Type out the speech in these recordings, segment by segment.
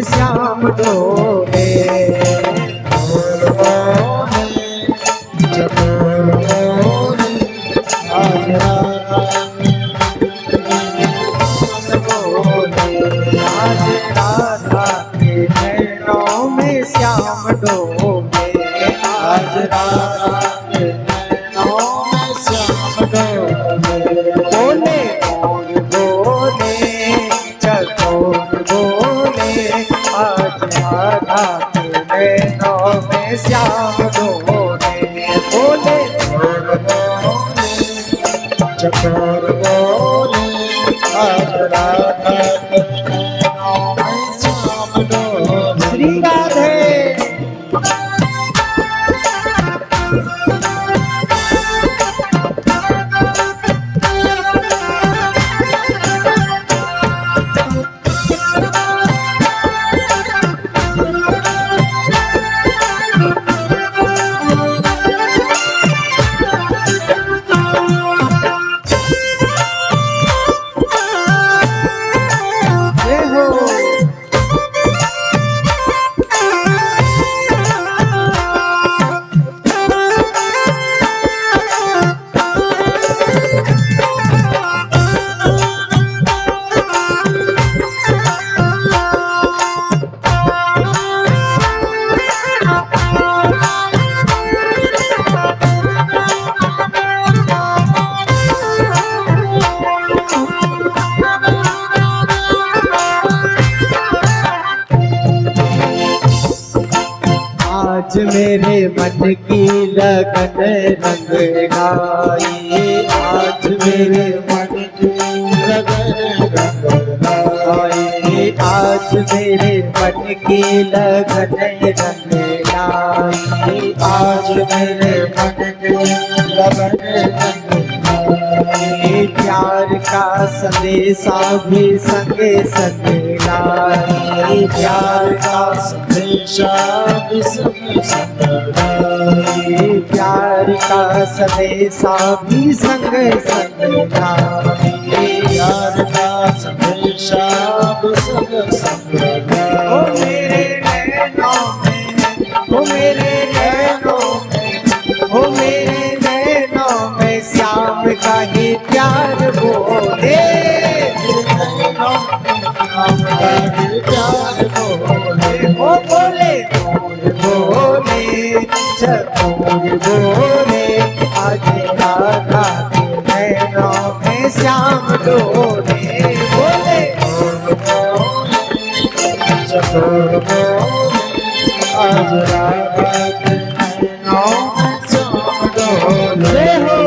श्याम डोले। चकोर बोले आज राधा बोले आज राधा के नैनों में श्याम डोले। आज राधा के नैनों में श्याम डोले। बोले मोर बोले चकोर बोले आज राधा के नैनों में श्याम डोले। बोले मोर बोले चकोर बोले आज राधा के नैनों में श्याम डोले। श्री राधे। जय हो। आज मेरे मन की लगन रंग लाई। आज मेरे मन की लगन रंग लाई। आज मेरे मन की लगन रंग लाई। आज मेरे मन के लगन रंग ये प्यार का संदेशा भी संगे संग लाई। प्यार का संदेशा भी संग संग ये प्यार का संदेशा भी संग संग लाई। प्यार का संदेशा भी संग संग ओ मेरे नैनों में, ओ मेरे नैनों में, ओ मेरे नैनों में श्याम का ही प्यार बोले। प्यार बोले ओ बोले बोले चकोर बोले आज राधा के नैनों में श्याम डोले। बोले चकोर बोले आज राधा के नैनों में श्याम डोले। जय हो।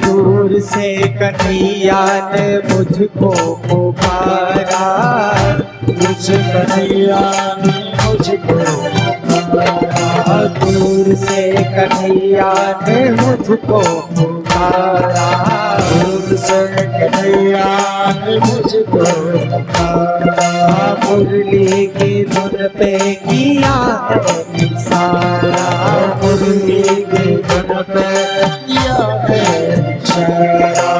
दूर से कन्हैया ने मुझको पुकारा। मुझ कन्हैया ने मुझको पुकारा। दूर से कन्हैया ने मुझको पुकारा। दूर से कन्हैया ने मुझको पुकारा। मुरली की धुन पे किया है इशारा। मुरली की धुन पे किया है इशारा।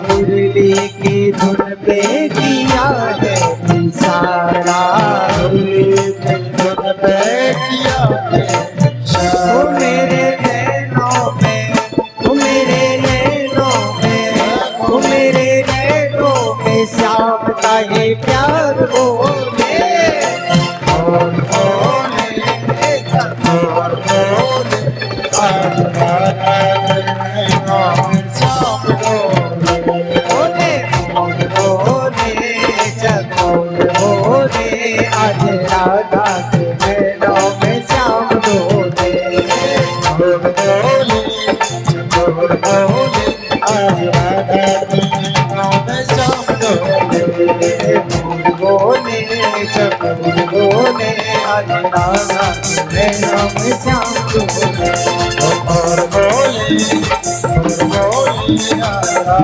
मुरली की धुन पे किया है इशारा। मुरली की धुन पे किया है इशारा। ओ मेरे नैनों में, ओ मेरे नैनों में, ओ मेरे नैनों में श्याम का ये प्यार बोले। बोले राधा के नैनों में श्याम डोले। बोल बोले आज राधा के नैनों में श्याम डोले। फूल बोले चकोर बोले आज राधा के नैनों में श्याम डोले। और बोले आज राधा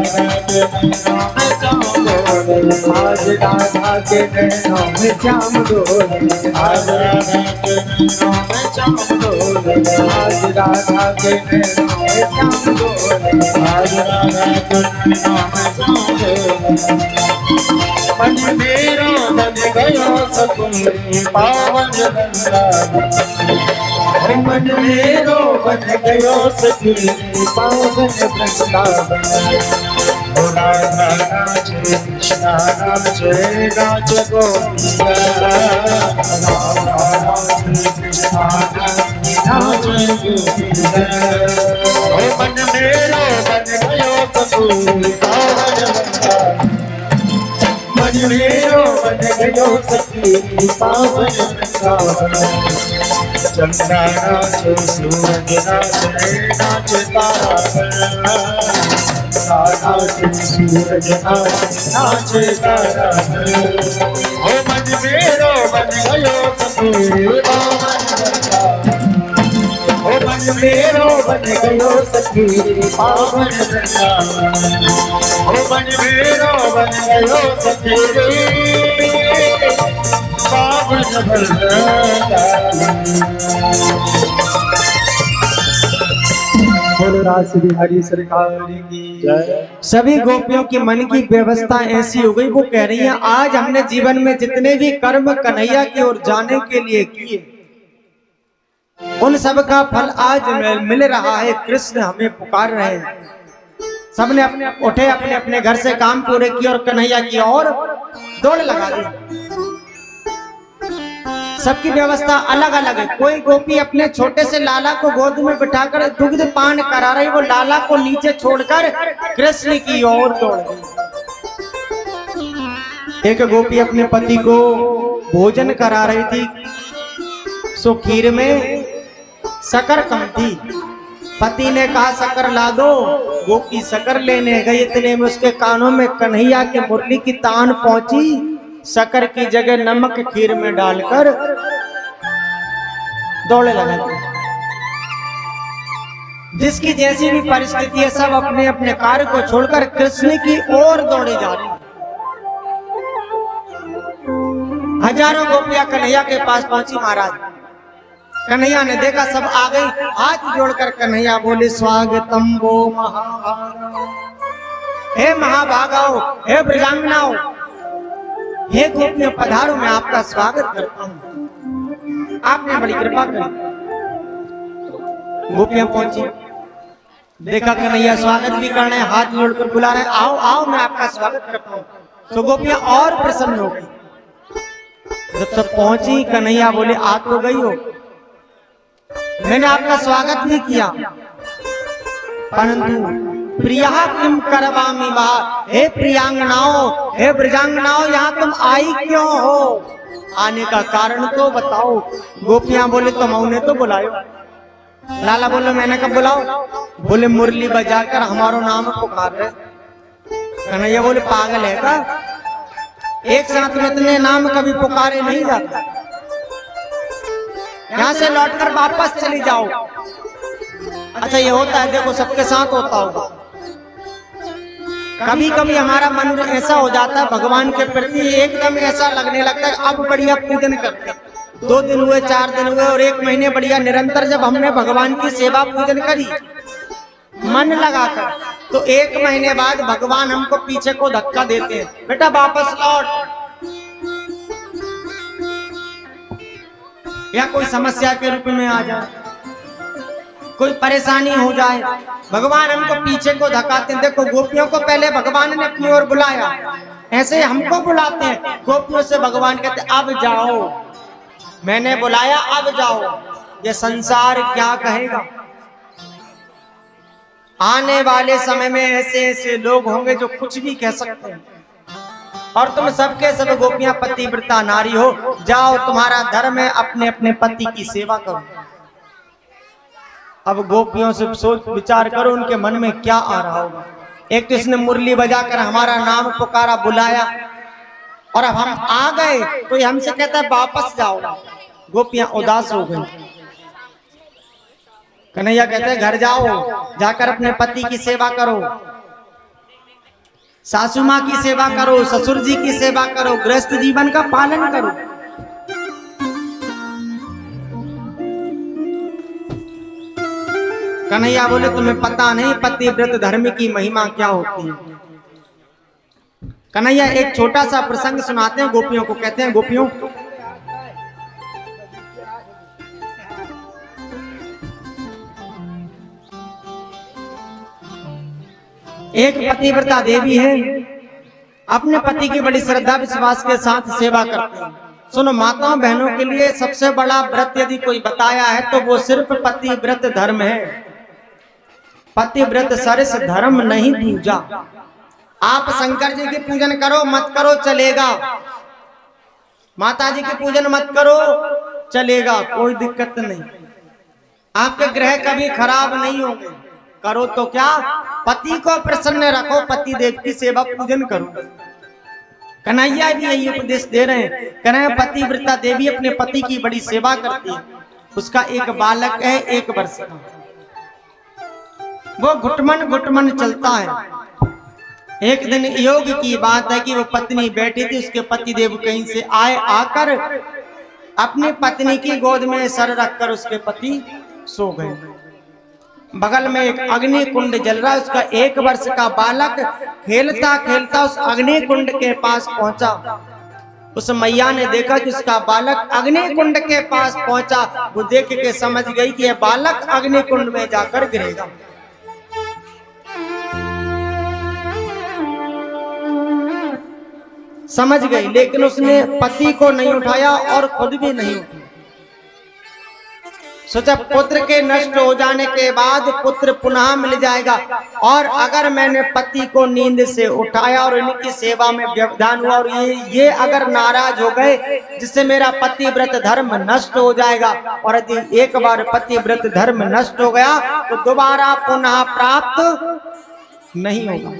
के नैनों में श्याम डोले। आज राधा के नैनों में श्याम डोले। आज राधा के नैनों में श्याम डोले। आज राधा के नैनों में श्याम डोले। आज राधा के नैनों में श्याम डोले। मन मेरा बन गया सकुंडली पावन वृंदावन। मन मेरो बन गयो सखी पावन वृंदावन। ओ राधा नाचे कृष्णा नाचे नाच गोविंदा। राधा नाचे कृष्णा नाचे नाच गोविंदा। ओ मन मेरा बन गयो सकुंडली पावन वृंदावन। मन मेरो बन गयो सखी पावन वृंदावन। चंद्रा नाचे सूरज नाचे नाच तारा नाचे सूरज नाचे तारा। ओ मन मेरो बन गयो सखी पावन वृंदावन। ओ मन मेरो बन गयो सखी पावन वृंदावन। ओ मन मेरो बन गयो सखी पावन वृंदावन। बोलो रास बिहारी सरकार की जय। सभी गोपियों की मन की व्यवस्था ऐसी हो गई, वो कह रही हैं आज हमने जीवन में जितने भी कर्म कन्हैया की ओर जाने के लिए किए उन सब का फल आज मिल रहा है। कृष्ण हमें पुकार रहे हैं। सबने अपने उठे अपने अपने घर से काम पूरे किए और कन्हैया की ओर दौड़ लगा दी। सबकी व्यवस्था अलग अलग है। कोई गोपी अपने छोटे से लाला को गोद में बिठाकर दुग्ध पान करा रही, वो लाला को नीचे छोड़कर कृष्ण की ओर दौड़ गई। एक गोपी अपने पति को भोजन करा रही थी, सो खीर में शक्कर कम थी। पति ने कहा शक्कर ला दो, गोपी शक्कर लेने गई। इतने में उसके कानों में कन्हैया के मुरली की तान पहुंची। शक्कर की जगह नमक खीर में डालकर दौड़े लगे। जिसकी जैसी भी परिस्थिति है सब अपने अपने कार्य को छोड़कर कृष्ण की ओर दौड़े जा रही। हजारों गोपियां कन्हैया के पास पहुंची। महाराज कन्हैया ने देखा सब आ गई, हाथ जोड़कर कन्हैया बोले स्वागतम वो महाभागाओ। हे महाभागाओ, हे ब्रजांगनाओ, हे गोपियों पधारो, मैं आपका स्वागत करता हूं। आपने बड़ी कृपा करी। गोपियां पहुंची, देखा कन्हैया स्वागत भी करने, हाथ जोड़कर बुला रहे, आओ आओ मैं आपका स्वागत करता हूं। तो गोपियां और प्रसन्न हो गई। जब तक पहुंची कन्हैया बोले आ तो गई हो, मैंने आपका स्वागत भी किया, परंतु प्रिया किम करवामी बा। हे प्रियांगनाओ, हे ब्रजांगनाओ, यहाँ तुम आई क्यों हो? आने का कारण तो बताओ। गोपियां बोले तुम उन्हें तो बुलायो। लाला बोले मैंने कब बुलाओ? बोले मुरली बजाकर हमारो नाम पुकार रहे। कन्हैया बोले पागल है का? एक साथ में इतने नाम कभी पुकारे नहीं जाते। यहाँ से लौटकर वापस चली जाओ। अच्छा ये होता है, देखो सबके साथ होता होगा। कभी कभी हमारा मन ऐसा हो जाता है भगवान के प्रति, एकदम ऐसा लगने लगता है अब बढ़िया पूजन करते। 2 दिन हुए, 4 दिन हुए और 1 महीने बढ़िया निरंतर जब हमने भगवान की सेवा पूजन करी मन लगाकर, तो 1 महीने बाद भगवान हमको पीछे को धक्का देते हैं, बेटा वापस लौट। या कोई समस्या के रूप में आ जाए, कोई परेशानी हो जाए, भगवान हमको पीछे को धकाते हैं। देखो गोपियों को पहले भगवान ने अपनी ओर बुलाया, ऐसे हमको बुलाते हैं। गोपियों से भगवान कहते अब जाओ, मैंने बुलाया अब जाओ। ये संसार क्या कहेगा? आने वाले समय में ऐसे ऐसे लोग होंगे जो कुछ भी कह सकते हैं। और तुम सबके सब गोपियां पतिव्रता नारी हो, जाओ तुम्हारा धर्म है, अपने अपने पति की सेवा करो। अब गोपियों से सोच विचार करो उनके मन में क्या आ रहा होगा। एक तो इसने मुरली बजाकर हमारा नाम पुकारा, बुलाया, और अब हम आ गए तो ये हमसे कहता है वापस जाओ। गोपियां उदास हो गई। कन्हैया कहते हैं घर जाओ, जाकर अपने पति की सेवा करो, सासू माँ की सेवा करो, ससुर जी की सेवा करो, गृहस्थ जीवन का पालन करो। कन्हैया बोले तुम्हें पता नहीं पतिव्रत धर्म की महिमा क्या होती है। कन्हैया एक छोटा सा प्रसंग सुनाते हैं गोपियों को। कहते हैं गोपियों, एक पतिव्रता देवी है, अपने पति की बड़ी श्रद्धा विश्वास के साथ सेवा करते हैं। सुनो माताओं बहनों के लिए सबसे बड़ा व्रत यदि कोई बताया है तो वो सिर्फ पतिव्रत धर्म है। पतिव्रत सरस धर्म नहीं पूजा। आप शंकर जी की पूजन करो मत करो चलेगा, माता जी की पूजन मत करो चलेगा, कोई दिक्कत नहीं। आपके ग्रह कभी खराब नहीं होंगे। करो तो क्या, पति को प्रसन्न रखो, पति देव की सेवा पूजन करो। कन्हैया भी यही उपदेश दे रहे हैं। कन्हैया पतिव्रता देवी अपने पति की बड़ी सेवा करती है। उसका एक बालक है 1 वर्ष का, वो घुटमन घुटमन चलता है। एक दिन योग की बात है कि वो पत्नी बैठी थी, उसके पति देव कहीं से आए, आकर अपनी पत्नी की गोद में सर रखकर उसके पति सो गए। बगल में एक अग्नि कुंड जल रहा है, उसका 1 वर्ष का बालक खेलता खेलता उस अग्नि कुंड के पास पहुंचा। उस मैया ने देखा कि उसका बालक अग्नि कुंड के पास पहुंचा। वो देख के समझ गई कि यह बालक अग्नि कुंड में जाकर गिरेगा। समझ गई, लेकिन उसने पति को नहीं उठाया और खुद भी नहीं उठी। सोचा पुत्र के नष्ट हो जाने के बाद पुत्र पुनः मिल जाएगा, और अगर मैंने पति को नींद से उठाया और इनकी सेवा में व्यवधान हुआ और ये अगर नाराज हो गए जिससे मेरा पतिव्रत धर्म नष्ट हो जाएगा, और यदि एक बार पतिव्रत धर्म नष्ट हो गया तो दोबारा पुनः प्राप्त नहीं होगा।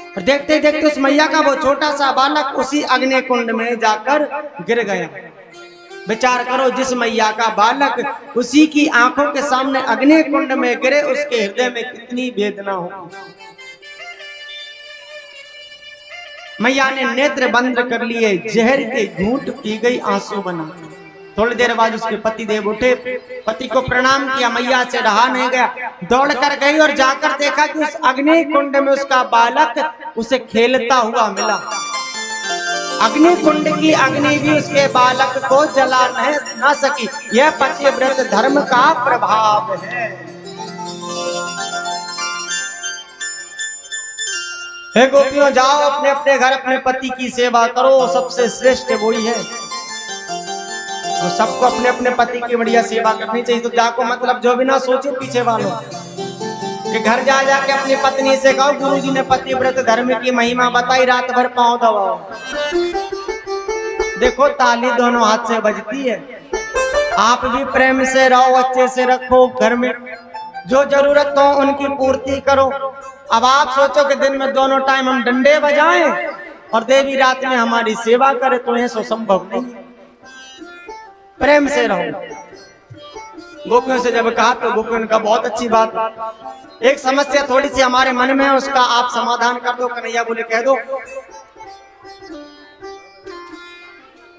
और देखते देखते उस मैया का वो छोटा सा बालक उसी अग्नि कुंड में जाकर गिर गया। विचार करो, जिस मैया का बालक उसी की आंखों के सामने अग्नि कुंड में गिरे, उसके हृदय में कितनी वेदना हो। मैया ने नेत्र बंद कर लिए, जहर के घूंट पी गई आंसू बना। थोड़ी देर बाद उसके पति देव उठे, पति को प्रणाम किया, मैया से रहा नहीं गया, दौड़ कर गई और जाकर देखा कि उस अग्नि कुंड में उसका बालक उसे खेलता हुआ मिला। अग्नि कुंड की अग्नि भी उसके बालक को जला न सकी। यह पतिव्रत धर्म का प्रभाव है। हे गोपियों, जाओ अपने अपने घर अपने पति की सेवा करो, सबसे श्रेष्ठ वही है। तो सबको अपने अपने पति की बढ़िया सेवा करनी चाहिए। तो जाको मतलब जो भी ना सोचो पीछे वालों कि घर जा जाके अपनी पत्नी से कहो गुरुजी ने पतिव्रत धर्म की महिमा बताई, रात भर पांव दबाओ। देखो ताली दोनों हाथ से बजती है। आप भी प्रेम से रहो, अच्छे से रखो, घर में जो जरूरत हो उनकी पूर्ति करो। अब आप सोचो कि दिन में दोनों टाइम हम डंडे बजाएं और देवी रात में हमारी सेवा करे, तो यह संभव नहीं। प्रेम से रहो। गोपियों से जब कहा तो गोपियों ने कहा बहुत अच्छी बात, एक समस्या थोड़ी सी हमारे मन में है, उसका आप समाधान कर दो। कन्हैया बोले कह दो।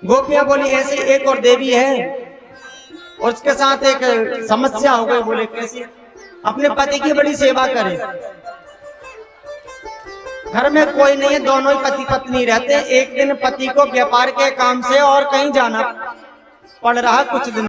गोपियां बोली ऐसी एक और देवी है और उसके साथ एक समस्या हो गई। बोले कैसी? अपने पति की बड़ी सेवा करे, घर में कोई नहीं है, दोनों ही पति पत्नी रहते। एक दिन पति को व्यापार के काम से और कहीं जाना पड़ रहा, कुछ दिन